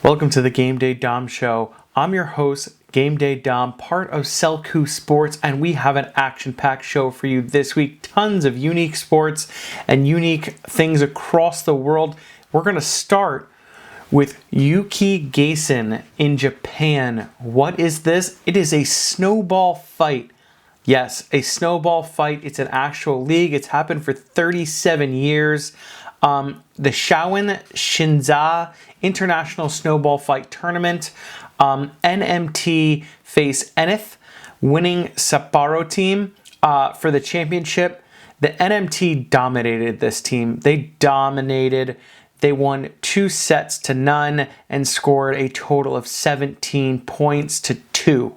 Welcome to the Game Day Dom Show. I'm your host, Game Day Dom, part of Selku Sports, and we have an action-packed show for you this week. Tons of unique sports and unique things across the world. We're going to start with Yuki Gaisen in Japan. What is this? It is a snowball fight. Yes, a snowball fight. It's an actual league. It's happened for 37 years. The Shoin Shinza International Snowball Fight Tournament. NMT face Enith, winning Sapporo team for the championship. The NMT dominated this team. They dominated. They won 2 sets to none and scored a total of 17 points to 2.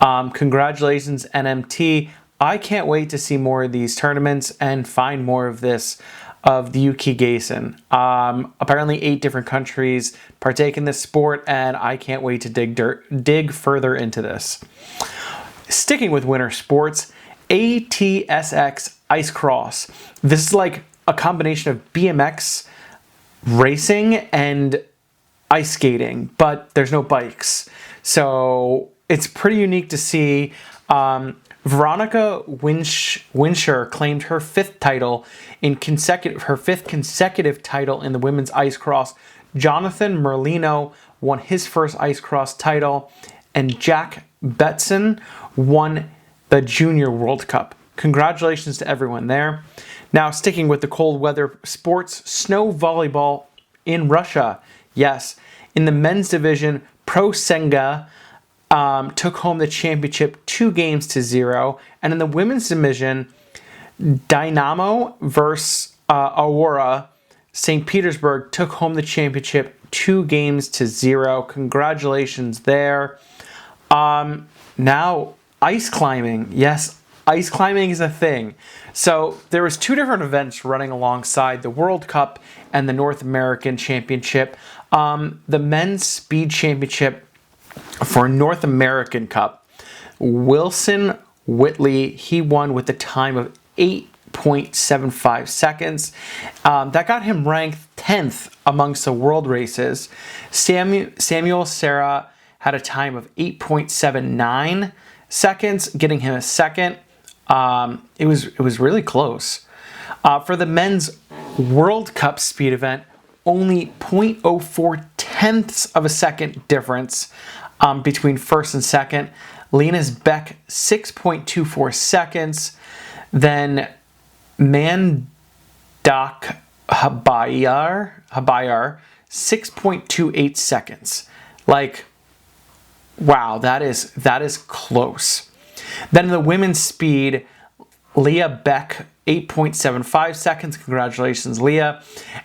Congratulations, NMT. I can't wait to see more of these tournaments and find more of this, of the Yuki Gaisen. Apparently 8 different countries partake in this sport, and I can't wait to dig further into this. Sticking with winter sports, ATSX Ice Cross. This is like a combination of BMX racing and ice skating, but there's no bikes. So it's pretty unique to see. Veronica Winscher claimed her 5th title her 5th consecutive title in the women's ice cross. Jonathan Merlino won his first ice cross title, and Jack Betson won the Junior World Cup. Congratulations to everyone there. Now, sticking with the cold weather sports, snow volleyball in Russia. Yes, in the men's division, Pro Senga took home the championship 2-0, and in the women's division, Dynamo versus Aurora St. Petersburg took home the championship 2-0. Congratulations there. Now, ice climbing. Yes, ice climbing is a thing. So there was 2 different events running alongside the World Cup and the North American Championship. The men's speed championship for North American Cup, Wilson Whitley, he won with a time of 8.75 seconds. That got him ranked 10th amongst the world races. Samuel Serra had a time of 8.79 seconds, getting him a second. It was really close. For the men's World Cup speed event, only 0.04 tenths of a second difference between first and second. Linus Beck, 6.24 seconds. Then Mandak Habayar, 6.28 seconds. Like, wow, that is close. Then in the women's speed, Leah Beck, 8.75 seconds. Congratulations, Leah.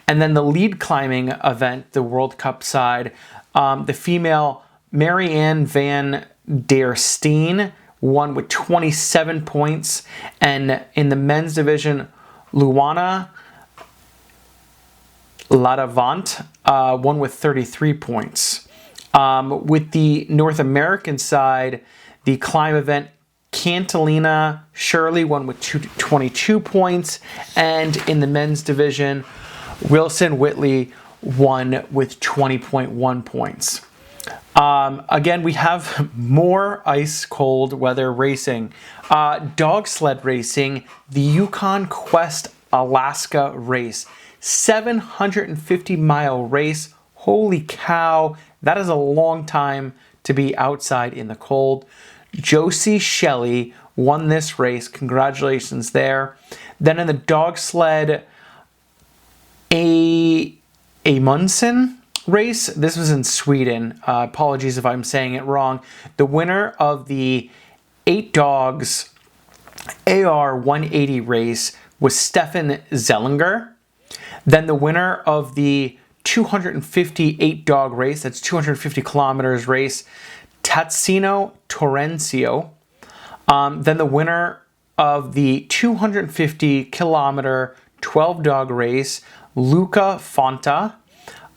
And then the lead climbing event, the World Cup side, the female Marianne van der Steen won with 27 points. And in the men's division, Luana Ladavant won with 33 points. With the North American side, the climb event, Cantalina Shirley won with 22 points. And in the men's division, Wilson Whitley won with 20.1 points. Again, we have more ice cold weather racing. Dog sled racing, the Yukon Quest Alaska race. 750-mile race. Holy cow, that is a long time to be outside in the cold. Josie Shelley won this race. Congratulations there. Then in the dog sled Amundsen race, this was in Sweden. Apologies if I'm saying it wrong. The winner of the 8 dogs AR 180 race was Stefan Zellinger. Then the winner of the 258 dog race, that's 250 kilometers race, Tatsino Torrencio. Then the winner of the 250 kilometer 12 dog race, Luca Fonta.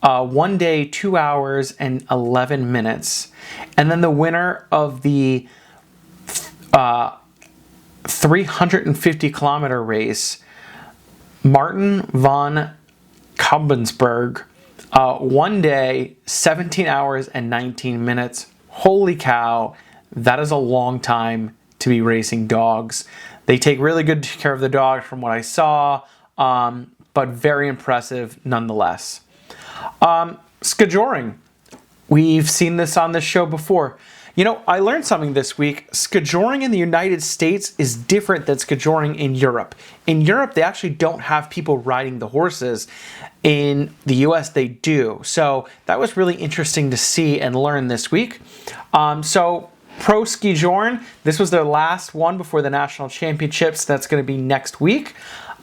1 day, 2 hours, and 11 minutes. And then the winner of the 350 kilometer race, Martin von Kabensberg. One day, 17 hours and 19 minutes. Holy cow, that is a long time to be racing dogs. They take really good care of the dogs from what I saw, but very impressive nonetheless. Skijoring. We've seen this on this show before. You know, I learned something this week. Skijoring in the United States is different than skijoring in Europe. In Europe, they actually don't have people riding the horses. In the US, they do. So that was really interesting to see and learn this week. So Pro Skijoring, this was their last one before the national championships. That's going to be next week.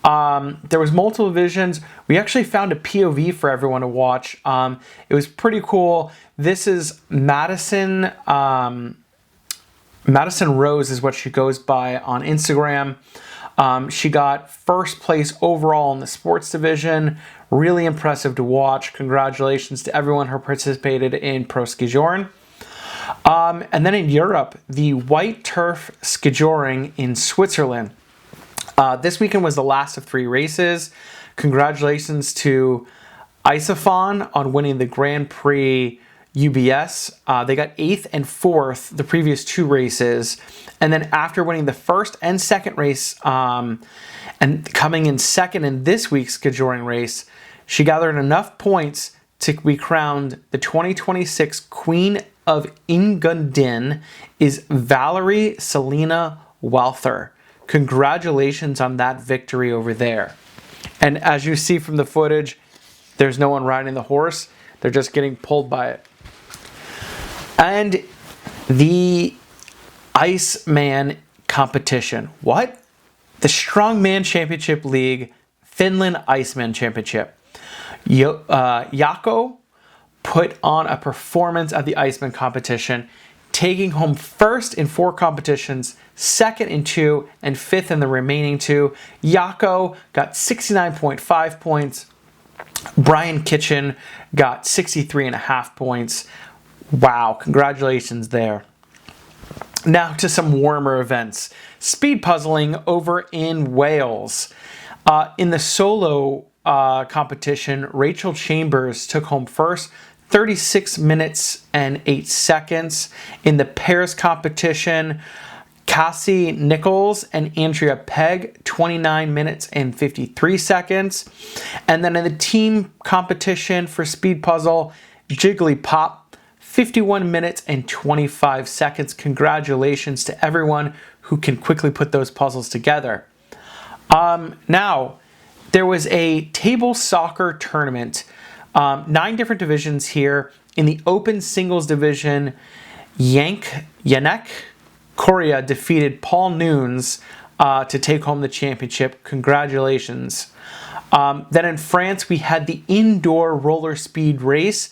There was multiple divisions. We actually found a POV for everyone to watch. It was pretty cool. This is Madison. Madison Rose is what she goes by on Instagram. She got first place overall in the sports division. Really impressive to watch. Congratulations to everyone who participated in Pro Skijoring. And then in Europe, the white turf skijoring in Switzerland. This weekend was the last of 3 races. Congratulations to Isofon on winning the Grand Prix UBS. They got 8th and 4th the previous 2 races. And then after winning the first and second race and coming in second in this week's skijoring race, she gathered enough points to be crowned the 2026 Queen of Ingundin is Valerie Selena Walther. Congratulations on that victory over there. And as you see from the footage, there's no one riding the horse. They're just getting pulled by it. And the Iceman competition. What? The Strongman Championship League, Finland Iceman Championship. Jaakko put on a performance at the Iceman competition, taking home first in 4 competitions, second in 2, and 5th in the remaining 2. Jaakko got 69.5 points. Brian Kitchen got 63.5 points. Wow, congratulations there. Now to some warmer events. Speed puzzling over in Wales. In the solo competition, Rachel Chambers took home first, 36 minutes and 8 seconds. In the pairs competition, Cassie Nichols and Andrea Pegg, 29 minutes and 53 seconds. And then in the team competition for speed puzzle, Jigglypop, 51 minutes and 25 seconds. Congratulations to everyone who can quickly put those puzzles together. Now, there was a table soccer tournament. 9 different divisions here. In the open singles division, Yanek Korea defeated Paul Nunes to take home the championship. Congratulations. Then in France, we had the indoor roller speed race.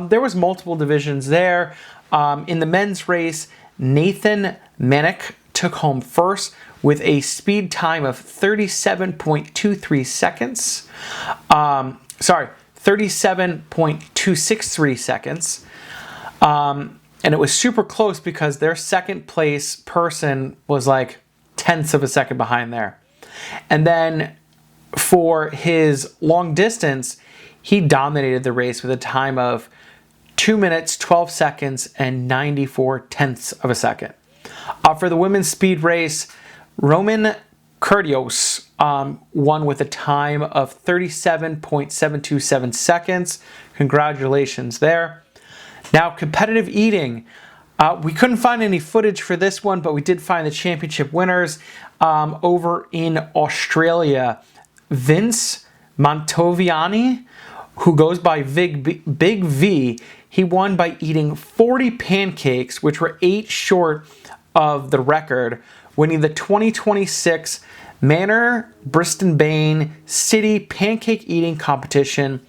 There was multiple divisions there. In the men's race, Nathan Manick took home first with a speed time of 37.23 seconds. 37.263 seconds. And it was super close because their second place person was like tenths of a second behind there. And then for his long distance, he dominated the race with a time of 2 minutes, 12 seconds, and 94 tenths of a second. For the women's speed race, Roman Kurdios won with a time of 37.727 seconds. Congratulations there. Now, competitive eating. We couldn't find any footage for this one, but we did find the championship winners over in Australia. Vince Montoviani, who goes by Big V, he won by eating 40 pancakes, which were 8 short of the record, winning the 2026 Manor Brisbane City Pancake Eating Competition.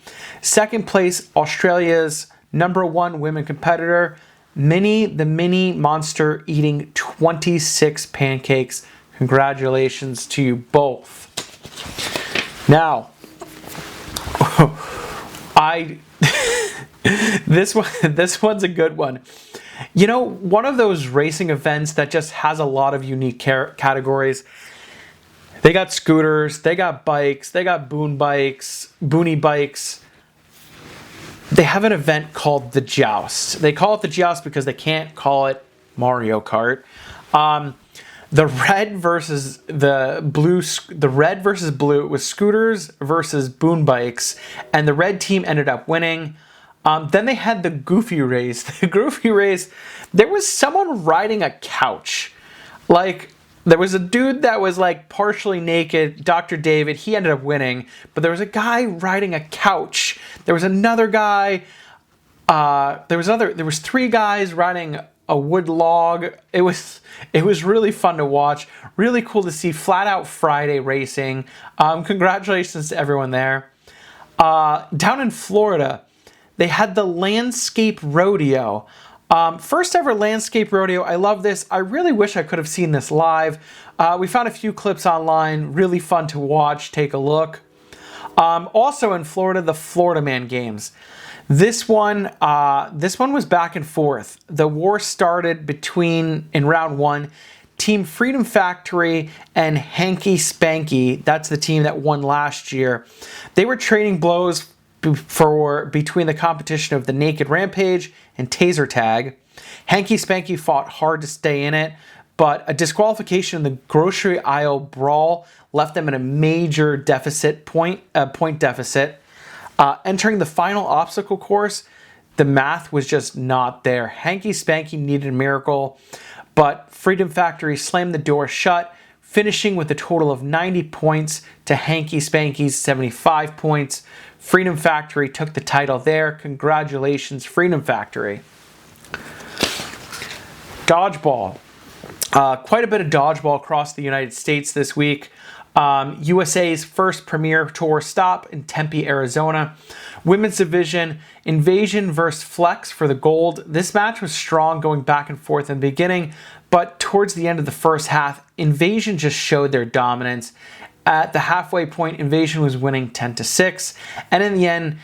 Second place, Australia's #1 women competitor, Minnie the Mini Monster, eating 26 pancakes. Congratulations to you both. Now, this one's a good one. You know, one of those racing events that just has a lot of unique categories. They got scooters, they got bikes, they got boonie bikes. they have an event called the Joust. They call it the Joust because they can't call it Mario Kart. The red versus blue. The red versus blue was scooters versus boom bikes, and the red team ended up winning. Then they had the Goofy race. The Goofy race, there was someone riding a couch. Like, there was a dude that was like partially naked, Dr. David, he ended up winning, but there was a guy riding a couch. There was another guy, there was 3 guys riding a wood log. It was really fun to watch. Really cool to see Flat Out Friday racing. Congratulations to everyone there. Down in Florida, they had the Landscape Rodeo. First ever Landscape Rodeo. I love this. I really wish I could have seen this live. We found a few clips online. Really fun to watch. Take a look. Also in Florida, the Florida Man Games. This one was back and forth. The war started in round 1. Team Freedom Factory and Hanky Spanky. That's the team that won last year. They were trading blows between the competition of the Naked Rampage and Taser Tag. Hanky Spanky fought hard to stay in it, but a disqualification in the grocery aisle brawl left them in a major point deficit. Entering the final obstacle course, the math was just not there. Hanky Spanky needed a miracle, but Freedom Factory slammed the door shut, finishing with a total of 90 points to Hanky Spanky's 75 points. Freedom Factory took the title there. Congratulations, Freedom Factory. Dodgeball. Quite a bit of dodgeball across the United States this week. USA's first Premier Tour stop in Tempe, Arizona. Women's division, Invasion versus Flex for the gold. This match was strong going back and forth in the beginning, but towards the end of the first half, Invasion just showed their dominance. At the halfway point, Invasion was winning 10-6, and in the end,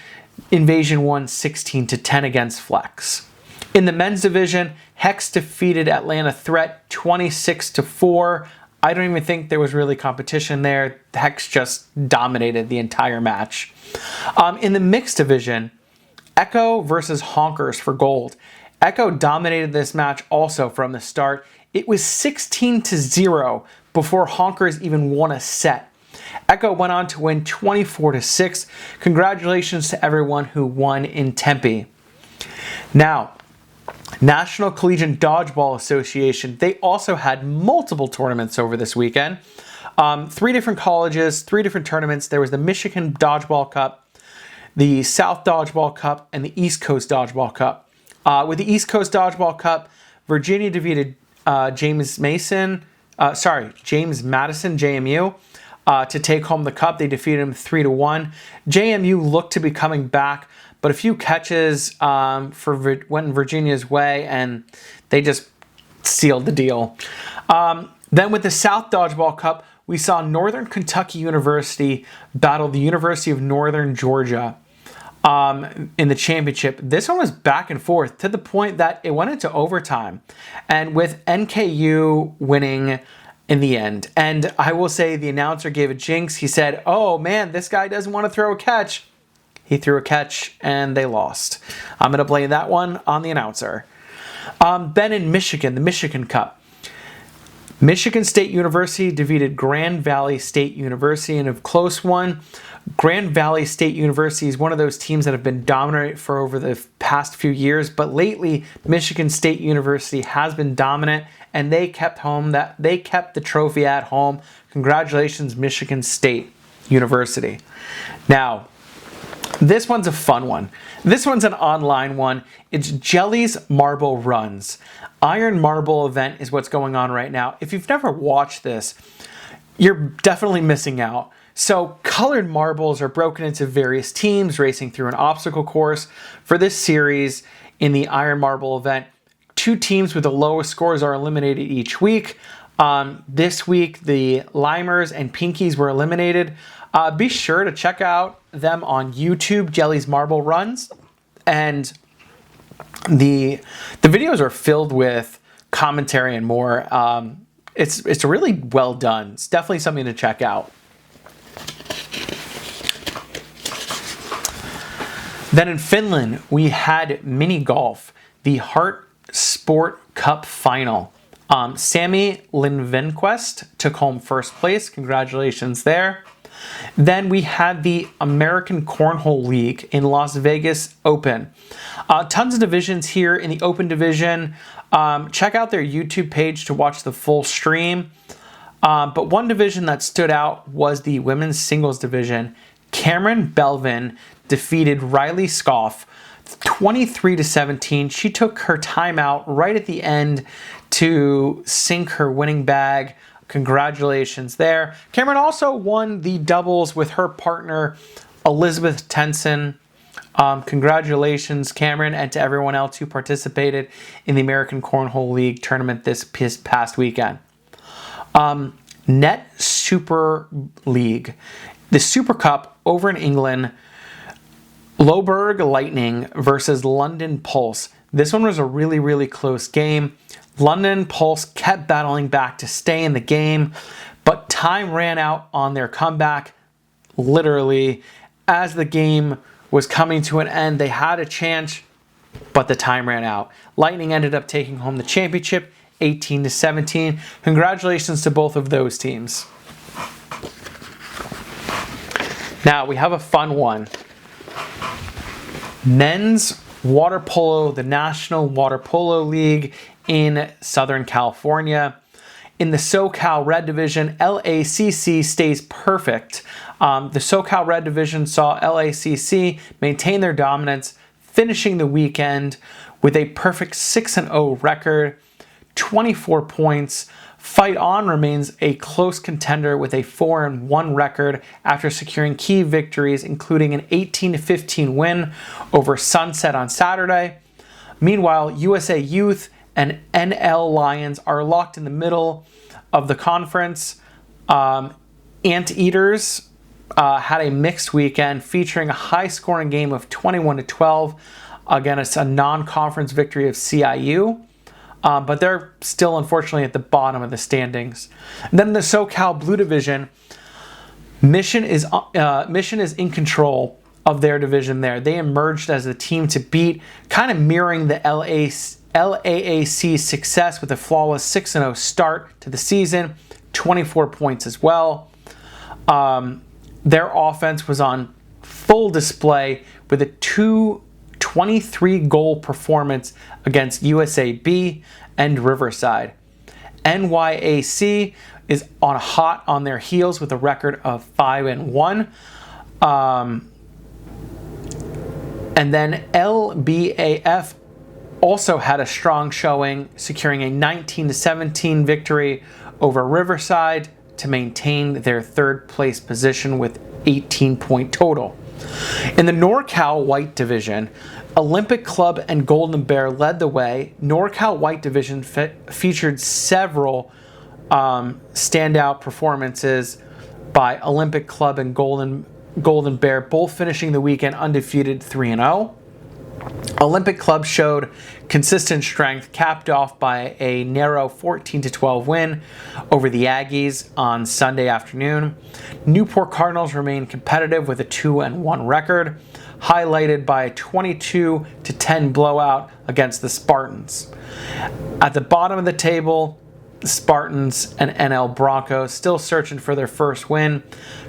Invasion won 16-10 against Flex. In the men's division, Hex defeated Atlanta Threat 26-4. I don't even think there was really competition there. Hex just dominated the entire match. In the mixed division, Echo versus Honkers for gold. Echo dominated this match also from the start. It was 16-0 before Honkers even won a set. Echo went on to win 24-6. Congratulations to everyone who won in Tempe. Now, National Collegiate Dodgeball Association, they also had multiple tournaments over this weekend. 3 different colleges, 3 different tournaments. There was the Michigan Dodgeball Cup, the South Dodgeball Cup, and the East Coast Dodgeball Cup. With the East Coast Dodgeball Cup, Virginia defeated James Madison, JMU, to take home the cup. They defeated him 3-1. JMU looked to be coming back, but a few catches went Virginia's way, and they just sealed the deal. Then with the South Dodgeball Cup, we saw Northern Kentucky University battle the University of Northern Georgia in the championship. This one was back and forth to the point that it went into overtime, and with NKU winning in the end. And I will say the announcer gave a jinx. He said, "Oh man, this guy doesn't want to throw a catch." He threw a catch and they lost. I'm going to blame that one on the announcer. Then in Michigan, the Michigan Cup. Michigan State University defeated Grand Valley State University in a close one. Grand Valley State University is one of those teams that have been dominant for over the past few years, but lately Michigan State University has been dominant, and they kept the trophy at home. Congratulations, Michigan State University. Now, this one's a fun one. This one's an online one. It's Jelly's Marble Runs. Iron Marble event is what's going on right now. If you've never watched this, you're definitely missing out. So colored marbles are broken into various teams racing through an obstacle course. For this series, in the Iron Marble event, 2 teams with the lowest scores are eliminated each week. This week, the Limers and Pinkies were eliminated. Be sure to check out them on YouTube, Jelly's Marble Runs. And the videos are filled with commentary and more. It's really well done. It's definitely something to check out. Then in Finland, we had mini golf, the Hart Sport Cup final. Sami Lindqvist took home first place. Congratulations there. Then we had the American Cornhole League in Las Vegas Open. Tons of divisions here in the Open division. Check out their YouTube page to watch the full stream. But one division that stood out was the women's singles division. Cameron Belvin defeated Riley Scoff 23-17. She took her timeout right at the end to sink her winning bag. Congratulations there. Cameron also won the doubles with her partner, Elizabeth Tenson. Congratulations, Cameron, and to everyone else who participated in the American Cornhole League tournament this past weekend. Net Super League. The Super Cup over in England, Loughborough Lightning versus London Pulse. This one was a really, really close game. London Pulse kept battling back to stay in the game, but time ran out on their comeback. Literally, as the game was coming to an end, they had a chance, but the time ran out. Lightning ended up taking home the championship, 18-17. Congratulations to both of those teams. Now we have a fun one. Men's water polo, the National Water Polo League in Southern California. In the SoCal Red Division, LACC stays perfect. The SoCal Red Division saw LACC maintain their dominance, finishing the weekend with a perfect 6-0 record, 24 points. Fight On remains a close contender with a 4-1 record after securing key victories, including an 18-15 win over Sunset on Saturday. Meanwhile, USA Youth and NL Lions are locked in the middle of the conference. Anteaters had a mixed weekend featuring a high-scoring game of 21-12 against a non-conference victory of CIU. But they're still, unfortunately, at the bottom of the standings. And then the SoCal Blue Division, Mission is in control of their division there. They emerged as the team to beat, kind of mirroring the LAAC success with a flawless 6-0 start to the season, 24 points as well. Their offense was on full display with a 23-goal performance against USAB and Riverside. NYAC is hot on their heels with a record of 5-1. And then LBAF also had a strong showing, securing a 19-17 victory over Riverside to maintain their third place position with 18-point total. In the NorCal White Division, Olympic Club and Golden Bear led the way. NorCal White Division featured several standout performances by Olympic Club and Golden Bear, both finishing the weekend undefeated 3-0. Olympic Club showed consistent strength, capped off by a narrow 14-12 win over the Aggies on Sunday afternoon. Newport Cardinals remained competitive with a 2-1 record, highlighted by a 22-10 blowout against the Spartans. At the bottom of the table, the Spartans and NL Broncos still searching for their first win.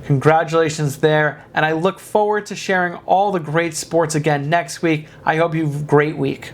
Congratulations there, and I look forward to sharing all the great sports again next week. I hope you have a great week.